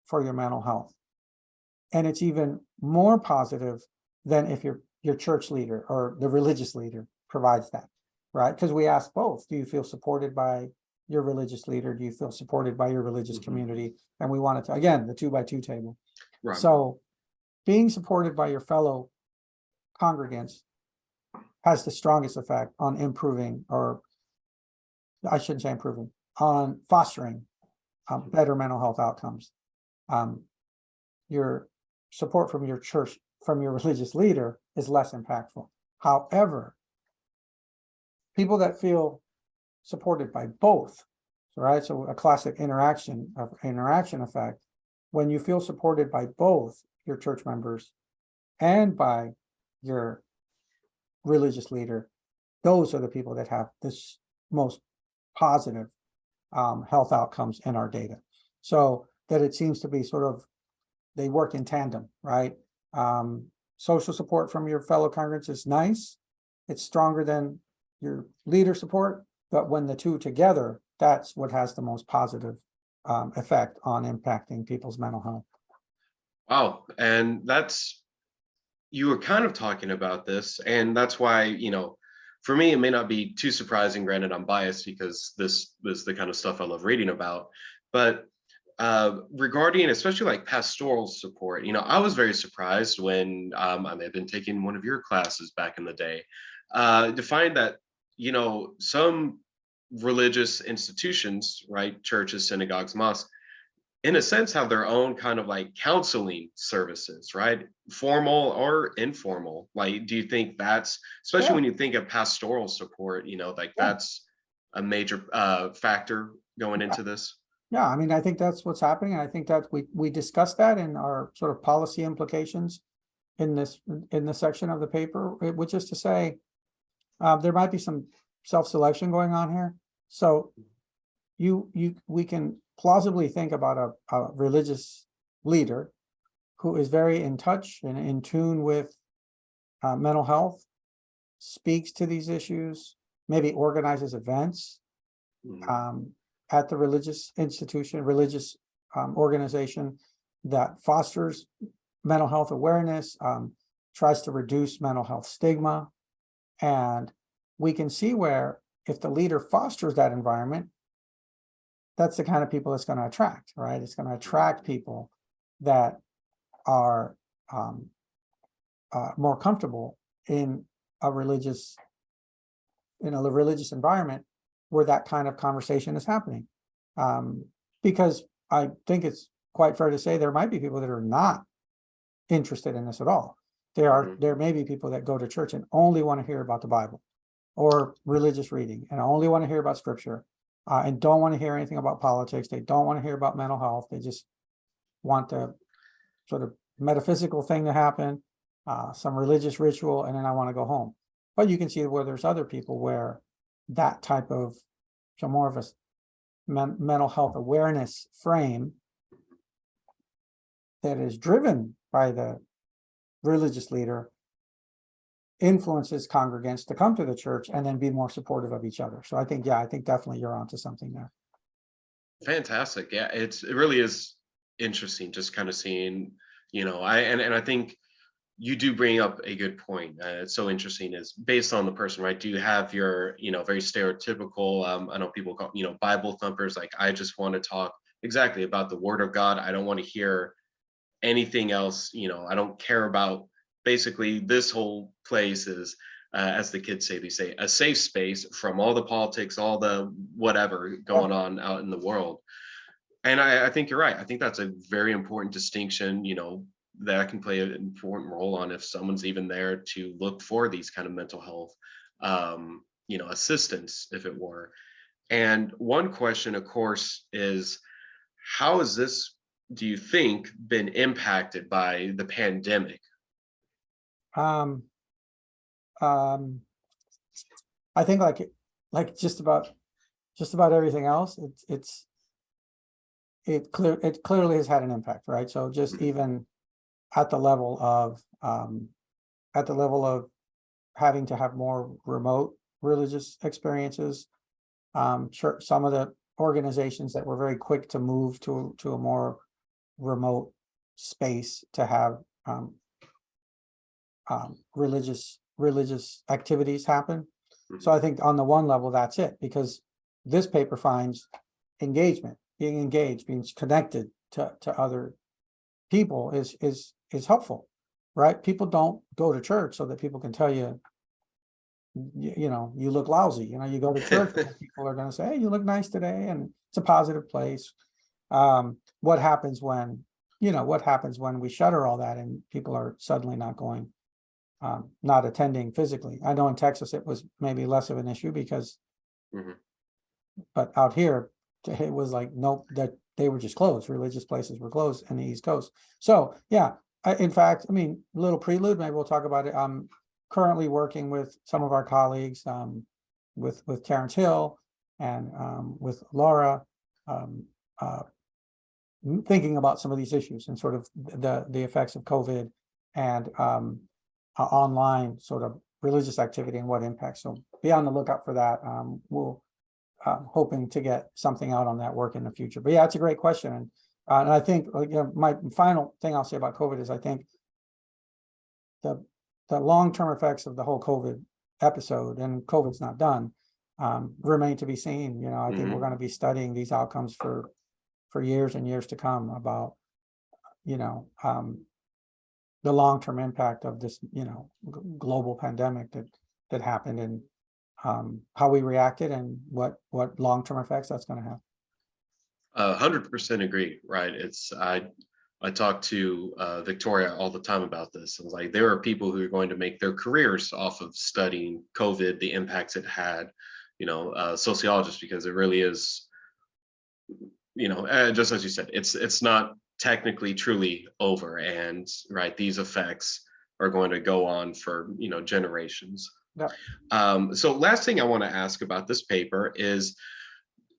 for your mental health. And it's even more positive than if your church leader or the religious leader provides that, right? Because we asked both. Do you feel supported by your religious leader? Do you feel supported by your religious community? And we wanted to, again, the 2x2 table. Right. So being supported by your fellow congregants has the strongest effect on improving, or I shouldn't say improving, on fostering better mental health outcomes. Your support from your church, from your religious leader is less impactful. However, people that feel supported by both, right? So a classic interaction effect, when you feel supported by both your church members and by your religious leader, those are the people that have this most positive health outcomes in our data. So that it seems to be sort of, they work in tandem, right? Social support from your fellow congregants is nice. It's stronger than your leader support, but when the two together, that's what has the most positive effect on impacting people's mental health. Wow. And you were kind of talking about this, and that's why, for me, it may not be too surprising. Granted, I'm biased because this is the kind of stuff I love reading about, but regarding especially like pastoral support, I was very surprised when I may have been taking one of your classes back in the day to find that, some religious institutions, right, churches, synagogues, mosques, in a sense, have their own kind of like counseling services, right? Formal or informal. Like, do you think that's, especially when you think of pastoral support, that's a major factor going into this? Yeah, I mean, I think that's what's happening. I think that we discussed that in our sort of policy implications in this section of the paper, which is to say, there might be some self-selection going on here. So we can plausibly think about a religious leader who is very in touch and in tune with mental health, speaks to these issues, maybe organizes events at the religious institution, religious organization that fosters mental health awareness, tries to reduce mental health stigma. And we can see where if the leader fosters that environment, that's the kind of people it's going to attract, right? It's going to attract people that are more comfortable in a religious environment where that kind of conversation is happening. Because I think it's quite fair to say there might be people that are not interested in this at all. There may be people that go to church and only want to hear about the Bible or religious reading and only want to hear about scripture, and don't want to hear anything about politics. They don't want to hear about mental health. They just want the sort of metaphysical thing to happen, some religious ritual, and then I want to go home. But you can see where there's other people where that type of, so more of a mental health awareness frame that is driven by the religious leader influences congregants to come to the church and then be more supportive of each other. So I think definitely you're onto something there. Fantastic. Yeah, it really is interesting just kind of seeing, I think you do bring up a good point. It's so interesting is based on the person, right? Do you have your, very stereotypical, I know people call, Bible thumpers, like I just want to talk exactly about the word of God. I don't want to hear anything else. I don't care about, basically this whole place is, as the kids say, they say a safe space from all the politics, all the whatever going on out in the world. And I think you're right. I think that's a very important distinction, that can play an important role on if someone's even there to look for these kind of mental health, assistance, if it were. And one question, of course, is how has this, do you think, been impacted by the pandemic? I think like just about everything else, it clearly has had an impact, right? So just even at the level of having to have more remote religious experiences, sure, some of the organizations that were very quick to move to a more remote space to have religious activities happen. So I think on the one level, that's it, because this paper finds engagement, being engaged, being connected to other people is helpful, right? People don't go to church so that people can tell you, you look lousy. You go to church, people are going to say, hey, you look nice today, and it's a positive place. What happens when we shutter all that and people are suddenly not going, not attending physically? I know in Texas it was maybe less of an issue because, but out here it was like, nope, that they were just closed. Religious places were closed in the East Coast. So yeah, in fact, a little prelude, maybe we'll talk about it. I'm currently working with some of our colleagues, with Terrence Hill and with Laura, thinking about some of these issues and sort of the effects of COVID and online sort of religious activity and what impacts. So be on the lookout for that. We'll hoping to get something out on that work in the future. But yeah, it's a great question. And I think my final thing I'll say about COVID is I think the long-term effects of the whole COVID episode, and COVID's not done, remain to be seen. I think we're going to be studying these outcomes for years and years to come about, the long-term impact of this, global pandemic that happened, and how we reacted and what long-term effects that's going to have. 100% agree, right? I talk to Victoria all the time about this. And like, there are people who are going to make their careers off of studying COVID, the impacts it had, sociologists, because it really is, just as you said, it's not technically truly over, and right, these effects are going to go on for generations. Yeah. So last thing I want to ask about this paper is,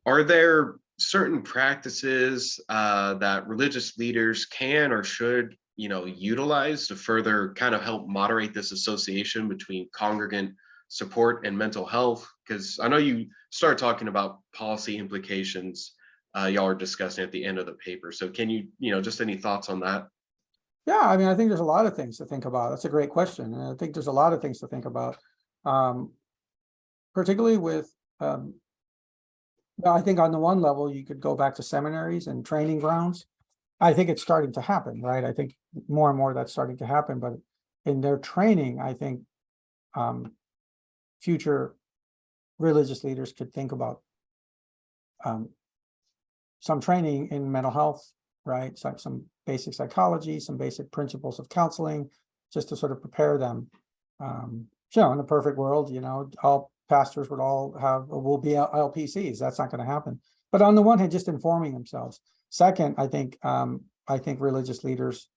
are there certain practices that religious leaders can or should utilize to further kind of help moderate this association between congregant support and mental health? Because I know you started talking about policy implications y'all are discussing at the end of the paper. So can you just any thoughts on that? Yeah, I think there's a lot of things to think about. That's a great question. And I think there's a lot of things to think about, particularly with well, I think on the one level, you could go back to seminaries and training grounds. I think it's starting to happen, right? I think more and more that's starting to happen, but in their training, I think future religious leaders could think about some training in mental health, right? So some basic psychology, some basic principles of counseling, just to sort of prepare them. In a perfect world, all pastors will be LPCs. That's not going to happen. But on the one hand, just informing themselves. Second, I think religious leaders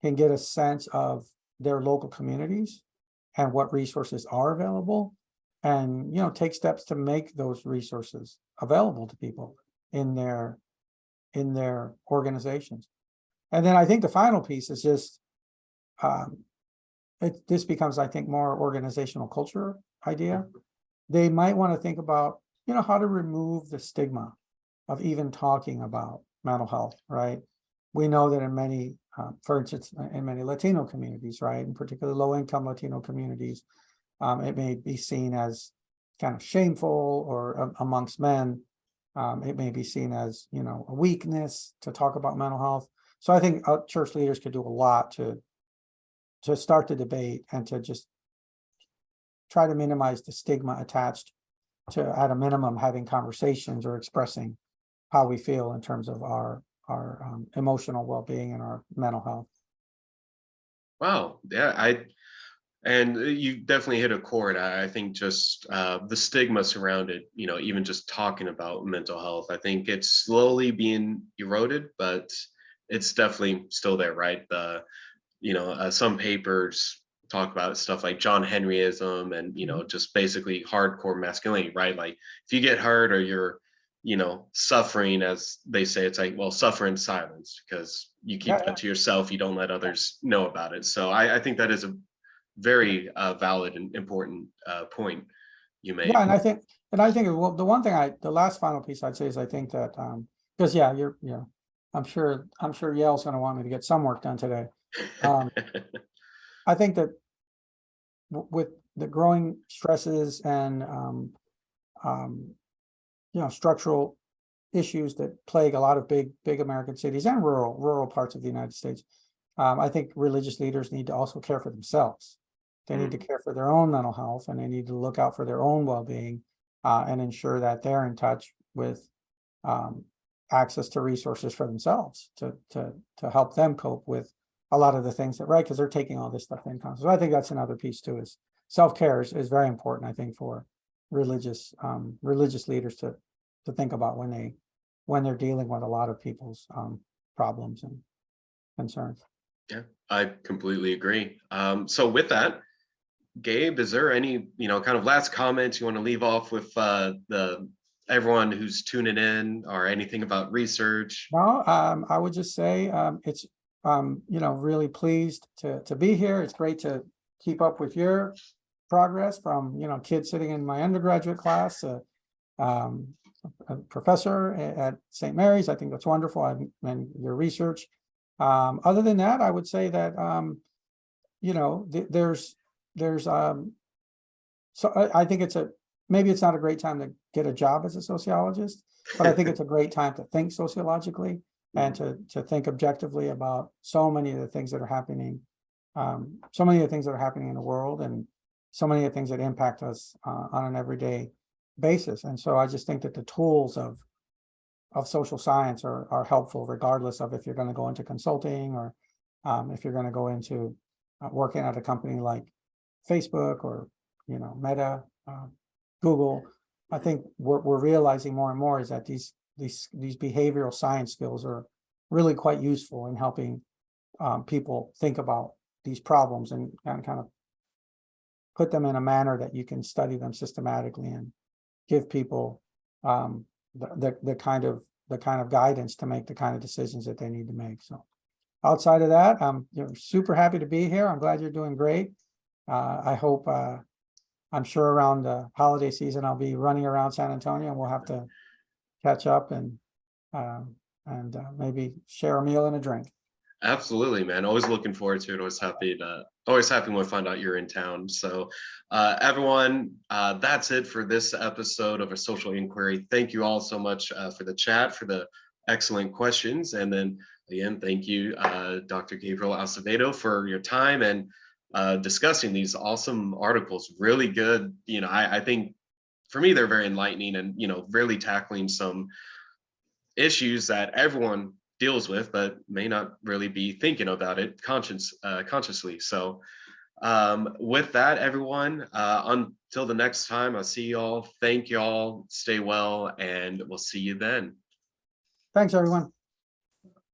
can get a sense of their local communities and what resources are available, and take steps to make those resources available to people in their organizations. And then I think the final piece is just this becomes, I think, more organizational culture idea. They might want to think about how to remove the stigma of even talking about mental health, right? We know that in many, for instance, in many Latino communities, right, in particular low-income Latino communities, it may be seen as kind of shameful, or amongst men, it may be seen as a weakness to talk about mental health. So I think church leaders could do a lot to start the debate and to just try to minimize the stigma attached to, at a minimum, having conversations or expressing how we feel in terms of our emotional well-being and our mental health. Wow. Yeah, and you definitely hit a chord. I think just the stigma surrounded, even just talking about mental health, I think it's slowly being eroded, but it's definitely still there, right? Some papers talk about stuff like John Henryism and, just basically hardcore masculinity, right? Like if you get hurt or you're, suffering, as they say, it's like, well, suffer in silence, because you keep that to yourself. You don't let others know about it. So I think that is a very valid and important point you made. Yeah, and I think well, the last final piece I'd say is I think that because I'm sure Yale's going to want me to get some work done today. I think that with the growing stresses and structural issues that plague a lot of big American cities and rural parts of the United States, I think religious leaders need to also care for themselves. They need to care for their own mental health, and they need to look out for their own well-being and ensure that they're in touch with access to resources for themselves to help them cope with a lot of the things that, right, because they're taking all this stuff in. So I think that's another piece too, is self-care is very important, I think, for religious leaders to think about when they're dealing with a lot of people's problems and concerns. Yeah, I completely agree. So with that, Gabe, is there any, kind of last comments you want to leave off with everyone who's tuning in, or anything about research? No, I would just say it's really pleased to be here. It's great to keep up with your progress from kids sitting in my undergraduate class, a professor at St. Mary's. I think that's wonderful, and your research. Other than that, I would say that so I think maybe it's not a great time to get a job as a sociologist, but I think it's a great time to think sociologically and to think objectively about so many of the things that are happening, in the world, and so many of the things that impact us on an everyday basis. And so I just think that the tools of social science are helpful, regardless of if you're going to go into consulting or if you're going to go into working at a company like Facebook or Meta, Google. I think we're realizing more and more is that these behavioral science skills are really quite useful in helping people think about these problems and kind of put them in a manner that you can study them systematically and give people the kind of guidance to make the kind of decisions that they need to make. So outside of that, I'm super happy to be here. I'm glad you're doing great. I hope I'm sure around the holiday season I'll be running around San Antonio, and we'll have to catch up and maybe share a meal and a drink. Absolutely, man. Always looking forward to it. Always happy when I find out you're in town. So, everyone, that's it for this episode of A Social Inquiry. Thank you all so much for the chat, for the excellent questions. And then again, thank you, Dr. Gabriel Acevedo, for your time and discussing these awesome articles. Really good. I think for me, they're very enlightening and, really tackling some issues that everyone deals with, but may not really be thinking about it consciously. So with that, everyone, until the next time, I'll see y'all. Thank y'all. Stay well, and we'll see you then. Thanks, everyone.